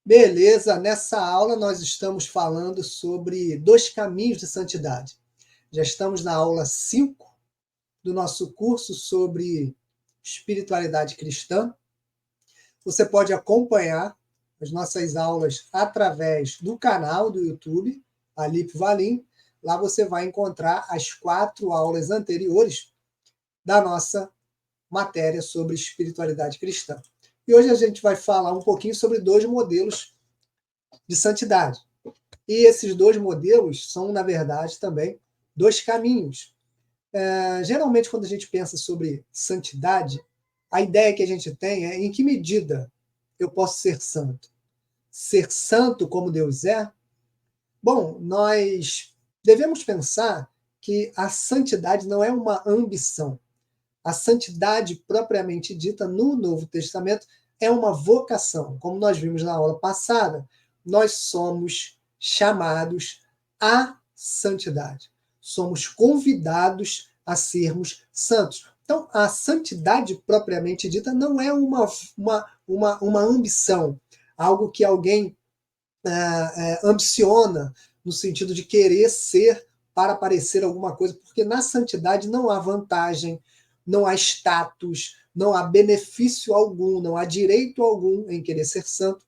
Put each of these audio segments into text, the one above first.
Beleza, nessa aula nós estamos falando sobre dois caminhos de santidade. Já estamos na aula 5 do nosso curso sobre espiritualidade cristã. Você pode acompanhar as nossas aulas através do canal do YouTube, Alípio Valim. Lá você vai encontrar as 4 aulas anteriores da nossa matéria sobre espiritualidade cristã. E hoje a gente vai falar um pouquinho sobre dois modelos de santidade. E esses dois modelos são, na verdade, também dois caminhos. Geralmente, quando a gente pensa sobre santidade, a ideia que a gente tem é em que medida eu posso ser santo? Ser santo como Deus é? Bom, nós devemos pensar que a santidade não é uma ambição. A santidade propriamente dita no Novo Testamento é uma vocação. Como nós vimos na aula passada, nós somos chamados à santidade. Somos convidados a sermos santos. Então, a santidade propriamente dita não é uma ambição, algo que alguém ambiciona no sentido de querer ser para parecer alguma coisa, porque na santidade não há vantagem, não há status, não há benefício algum, não há direito algum em querer ser santo.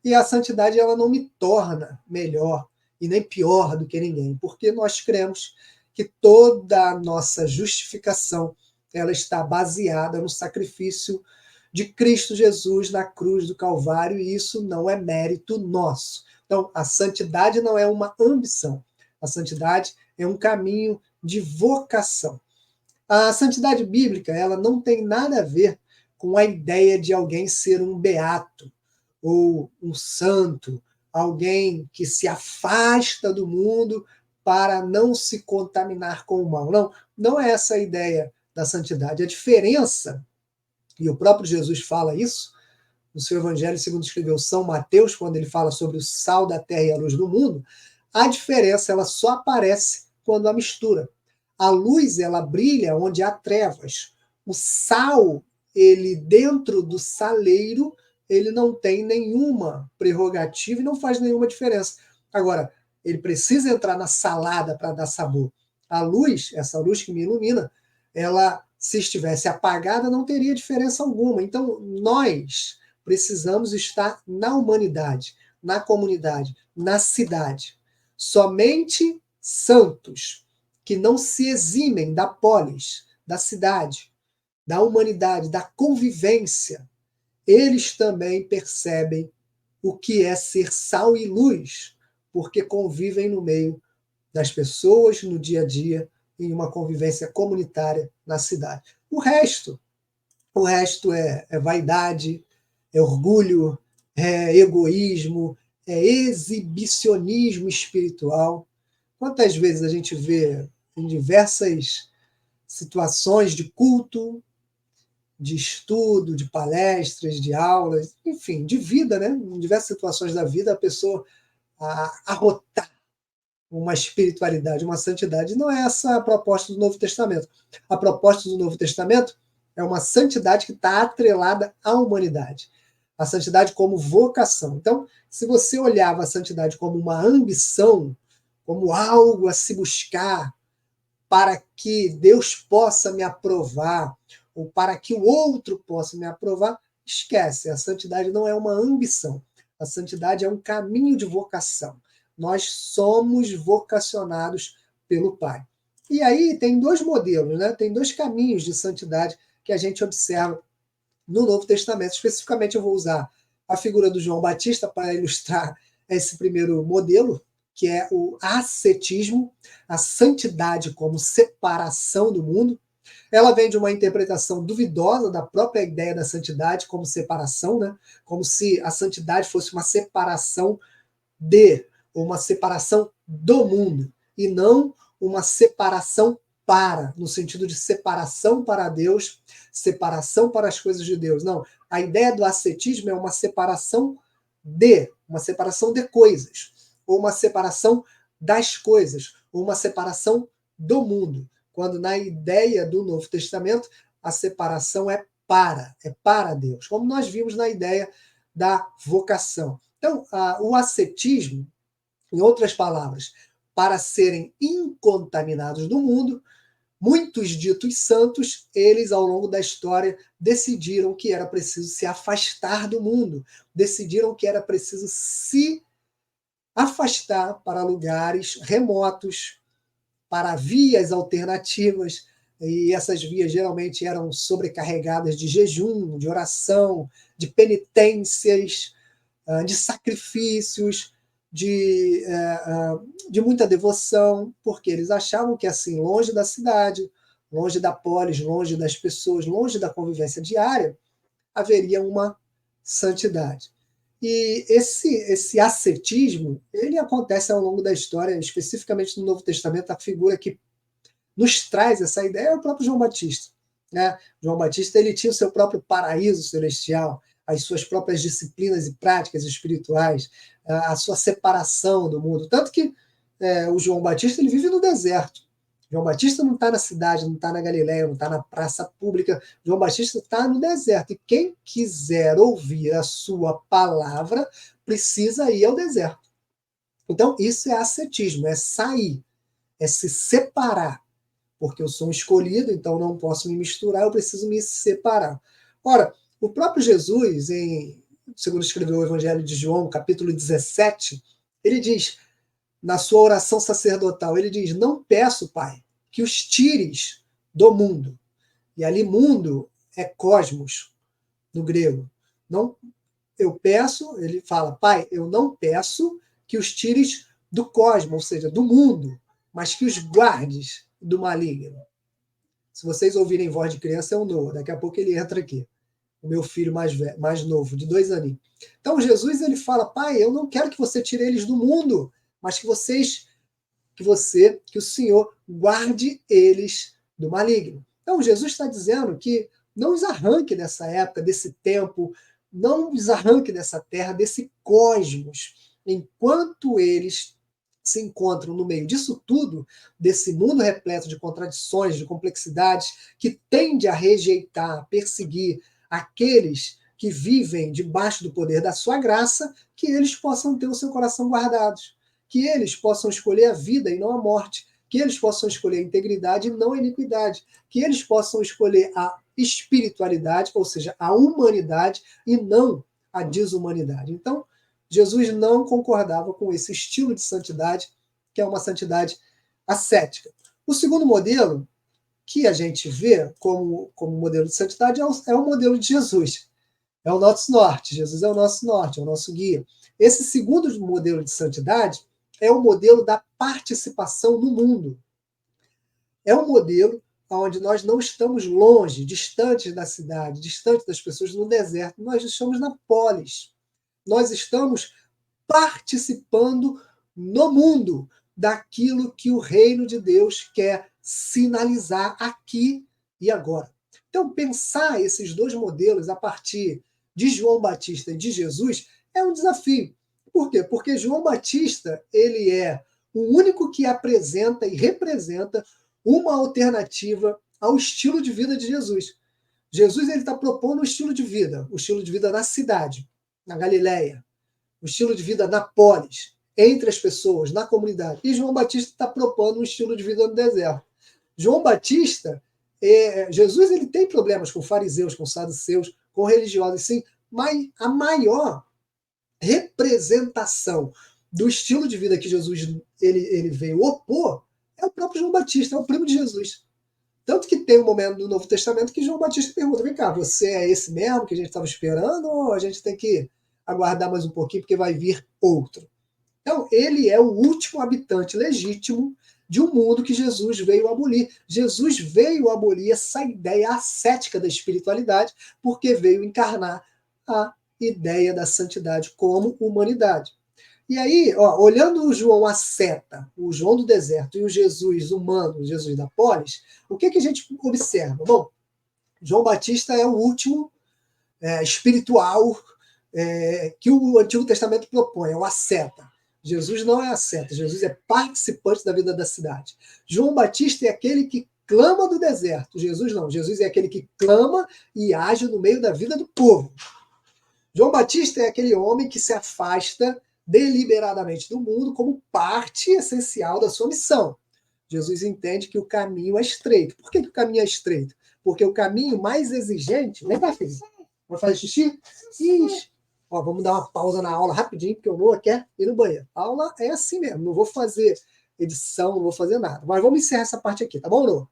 E a santidade ela não me torna melhor e nem pior do que ninguém, porque nós cremos que toda a nossa justificação ela está baseada no sacrifício de Cristo Jesus na cruz do Calvário, e isso não é mérito nosso. Então, a santidade não é uma ambição. A santidade é um caminho de vocação. A santidade bíblica ela não tem nada a ver com a ideia de alguém ser um beato ou um santo, alguém que se afasta do mundo para não se contaminar com o mal. Não, não é essa a ideia da santidade. A diferença, e o próprio Jesus fala isso no seu Evangelho segundo escreveu São Mateus, quando ele fala sobre o sal da terra e a luz do mundo, a diferença ela só aparece quando há mistura. A luz ela brilha onde há trevas. O sal, ele dentro do saleiro, ele não tem nenhuma prerrogativa e não faz nenhuma diferença. Agora, ele precisa entrar na salada para dar sabor. A luz, essa luz que me ilumina, ela, se estivesse apagada, não teria diferença alguma. Então, nós precisamos estar na humanidade, na comunidade, na cidade. Somente santos que não se eximem da polis, da cidade, da humanidade, da convivência, eles também percebem o que é ser sal e luz, porque convivem no meio das pessoas, no dia a dia, em uma convivência comunitária na cidade. O resto é vaidade, é orgulho, é egoísmo, é exibicionismo espiritual. Quantas vezes a gente vê em diversas situações de culto, de estudo, de palestras, de aulas, enfim, de vida, né? Em diversas situações da vida, a pessoa arrotar uma espiritualidade, uma santidade. Não é essa a proposta do Novo Testamento. A proposta do Novo Testamento é uma santidade que está atrelada à humanidade. A santidade como vocação. Então, se você olhava a santidade como uma ambição, como algo a se buscar para que Deus possa me aprovar, ou para que o outro possa me aprovar, esquece. A santidade não é uma ambição. A santidade é um caminho de vocação. Nós somos vocacionados pelo Pai. E aí tem dois modelos, né? Tem dois caminhos de santidade que a gente observa no Novo Testamento. Especificamente, eu vou usar a figura do João Batista para ilustrar esse primeiro modelo, que é o ascetismo, a santidade como separação do mundo. Ela vem de uma interpretação duvidosa da própria ideia da santidade como separação, né? Como se a santidade fosse uma separação ou uma separação do mundo, e não uma separação para, no sentido de separação para Deus, separação para as coisas de Deus. Não, a ideia do ascetismo é uma separação de coisas, ou uma separação das coisas, ou uma separação do mundo. Quando na ideia do Novo Testamento, a separação é para Deus, como nós vimos na ideia da vocação. Então, o ascetismo, em outras palavras, para serem incontaminados do mundo, muitos ditos santos, eles, ao longo da história, decidiram que era preciso se afastar do mundo, decidiram que era preciso se afastar para lugares remotos, para vias alternativas, e essas vias geralmente eram sobrecarregadas de jejum, de oração, de penitências, de sacrifícios, de muita devoção, porque eles achavam que assim, longe da cidade, longe da polis, longe das pessoas, longe da convivência diária, haveria uma santidade. E esse ascetismo, ele acontece ao longo da história, especificamente no Novo Testamento, a figura que nos traz essa ideia é o próprio João Batista. Né? João Batista ele tinha o seu próprio paraíso celestial, as suas próprias disciplinas e práticas espirituais, a sua separação do mundo. Tanto que o João Batista ele vive no deserto. João Batista não está na cidade, não está na Galileia, não está na praça pública. João Batista está no deserto. E quem quiser ouvir a sua palavra precisa ir ao deserto. Então, isso é ascetismo, é sair, é se separar. Porque eu sou um escolhido, então não posso me misturar, eu preciso me separar. Ora, o próprio Jesus, segundo escreveu o Evangelho de João, capítulo 17, ele diz, na sua oração sacerdotal, ele diz, não peço, Pai, que os tires do mundo. E ali mundo é cosmos, no grego. Não, eu peço, ele fala, Pai, eu não peço que os tires do cosmos, ou seja, do mundo, mas que os guardes do maligno. Se vocês ouvirem voz de criança, é o Noah. Daqui a pouco ele entra aqui. O meu filho mais novo, de 2 aninhos. Então Jesus ele fala, Pai, eu não quero que você tire eles do mundo, mas que o Senhor guarde eles do maligno. Então Jesus está dizendo que não os arranque dessa época, desse tempo, não os arranque dessa terra, desse cosmos, enquanto eles se encontram no meio disso tudo, desse mundo repleto de contradições, de complexidades, que tende a rejeitar, a perseguir aqueles que vivem debaixo do poder da sua graça, que eles possam ter o seu coração guardados, que eles possam escolher a vida e não a morte, que eles possam escolher a integridade e não a iniquidade, que eles possam escolher a espiritualidade, ou seja, a humanidade e não a desumanidade. Então, Jesus não concordava com esse estilo de santidade, que é uma santidade ascética. O segundo modelo que a gente vê como modelo de santidade é o modelo de Jesus. É o nosso norte. Jesus é o nosso norte, é o nosso guia. Esse segundo modelo de santidade é o modelo da participação no mundo. É um modelo onde nós não estamos longe, distantes da cidade, distantes das pessoas, no deserto. Nós estamos na polis. Nós estamos participando no mundo daquilo que o reino de Deus quer sinalizar aqui e agora. Então, pensar esses dois modelos a partir de João Batista e de Jesus é um desafio. Por quê? Porque João Batista ele é o único que apresenta e representa uma alternativa ao estilo de vida de Jesus. Jesus ele está propondo um estilo de vida, o estilo de vida na cidade, na Galileia, o estilo de vida na polis, entre as pessoas, na comunidade. E João Batista está propondo um estilo de vida no deserto. João Batista, Jesus ele tem problemas com fariseus, com saduceus, com religiosos, sim, mas a maior representação do estilo de vida que Jesus ele veio opor é o próprio João Batista, é o primo de Jesus. Tanto que tem um momento no Novo Testamento que João Batista pergunta, vem cá, você é esse mesmo que a gente estava esperando ou a gente tem que aguardar mais um pouquinho porque vai vir outro? Então, ele é o último habitante legítimo de um mundo que Jesus veio abolir. Jesus veio abolir essa ideia ascética da espiritualidade porque veio encarnar a ideia da santidade como humanidade. E aí, olhando o João asceta, o João do deserto e o Jesus humano, o Jesus da polis, o que a gente observa? Bom, João Batista é o último espiritual que o Antigo Testamento propõe, é o asceta. Jesus não é asceta, Jesus é participante da vida da cidade. João Batista é aquele que clama do deserto. Jesus não, Jesus é aquele que clama e age no meio da vida do povo. João Batista é aquele homem que se afasta deliberadamente do mundo como parte essencial da sua missão. Jesus entende que o caminho é estreito. Por que o caminho é estreito? Porque o caminho mais exigente... Vem cá, filho. Vai fazer xixi? Ixi. Ó, vamos dar uma pausa na aula rapidinho, porque o Noah quer ir no banheiro. A aula é assim mesmo, não vou fazer edição, não vou fazer nada. Mas vamos encerrar essa parte aqui, tá bom, Noah?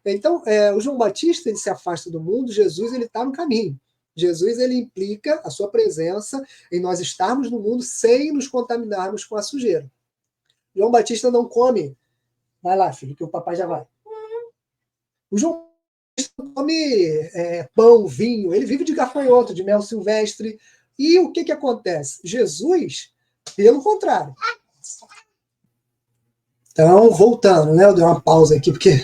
Então, o João Batista ele se afasta do mundo, Jesus ele está no caminho. Jesus ele implica a sua presença em nós estarmos no mundo sem nos contaminarmos com a sujeira. João Batista não come. Vai lá, filho, que o papai já vai. O João Batista não come pão, vinho, ele vive de gafanhoto, de mel silvestre. E o que acontece? Jesus, pelo contrário. Então, voltando, né? Eu dei uma pausa aqui, porque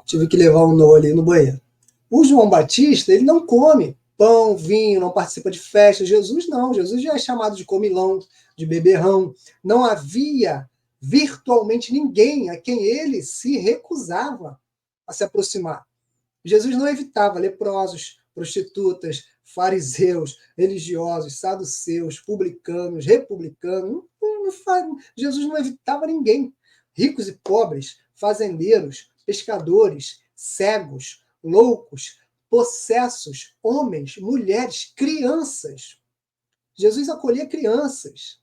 tive que levar o Noah ali no banheiro. O João Batista, ele não come pão, vinho, não participa de festa. Jesus não, Jesus já é chamado de comilão, de beberrão. Não havia virtualmente ninguém a quem ele se recusava a se aproximar. Jesus não evitava leprosos, prostitutas, fariseus, religiosos, saduceus, publicanos, republicanos. Jesus não evitava ninguém. Ricos e pobres, fazendeiros, pescadores, cegos, loucos, possessos, homens, mulheres, crianças. Jesus acolhia crianças.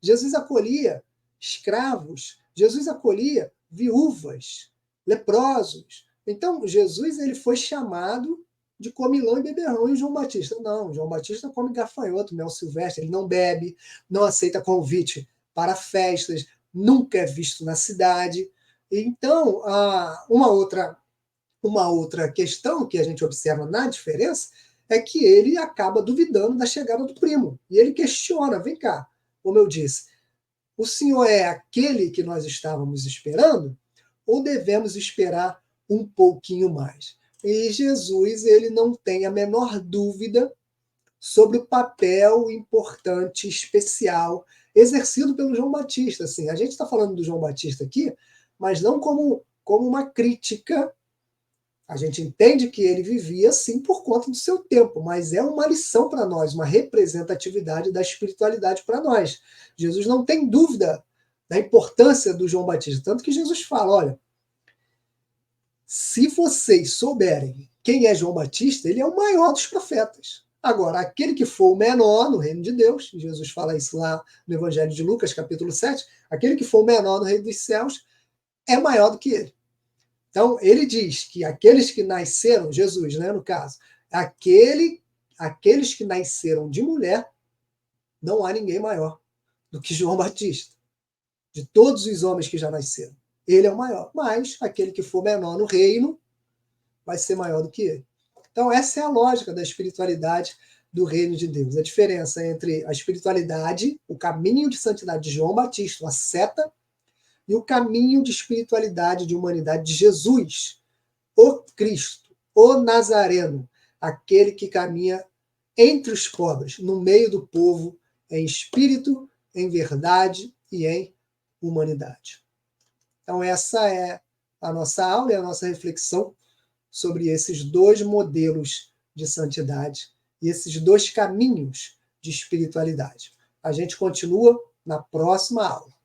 Jesus acolhia escravos. Jesus acolhia viúvas, leprosos. Então, Jesus ele foi chamado de comilão e beberrão. E João Batista? Não, João Batista come gafanhoto, mel silvestre, ele não bebe, não aceita convite para festas, nunca é visto na cidade. Então, uma outra questão que a gente observa na diferença é que ele acaba duvidando da chegada do primo. E ele questiona, vem cá, como eu disse, o senhor é aquele que nós estávamos esperando? Ou devemos esperar um pouquinho mais? E Jesus ele não tem a menor dúvida sobre o papel importante, especial, exercido pelo João Batista. Assim, a gente está falando do João Batista aqui, mas não como uma crítica. A gente entende que ele vivia assim por conta do seu tempo, mas é uma lição para nós, uma representatividade da espiritualidade para nós. Jesus não tem dúvida da importância do João Batista, tanto que Jesus fala, olha, se vocês souberem quem é João Batista, ele é o maior dos profetas. Agora, aquele que for o menor no reino de Deus, Jesus fala isso lá no Evangelho de Lucas, capítulo 7, aquele que for o menor no reino dos céus é maior do que ele. Então, ele diz que aqueles que nasceram, Jesus, né, no caso, aqueles que nasceram de mulher, não há ninguém maior do que João Batista. De todos os homens que já nasceram, ele é o maior. Mas aquele que for menor no reino vai ser maior do que ele. Então, essa é a lógica da espiritualidade do reino de Deus. A diferença entre a espiritualidade, o caminho de santidade de João Batista, a seta, e o caminho de espiritualidade, de humanidade de Jesus, o Cristo, o Nazareno, aquele que caminha entre os pobres, no meio do povo, em espírito, em verdade e em humanidade. Então, essa é a nossa aula e a nossa reflexão sobre esses dois modelos de santidade e esses dois caminhos de espiritualidade. A gente continua na próxima aula.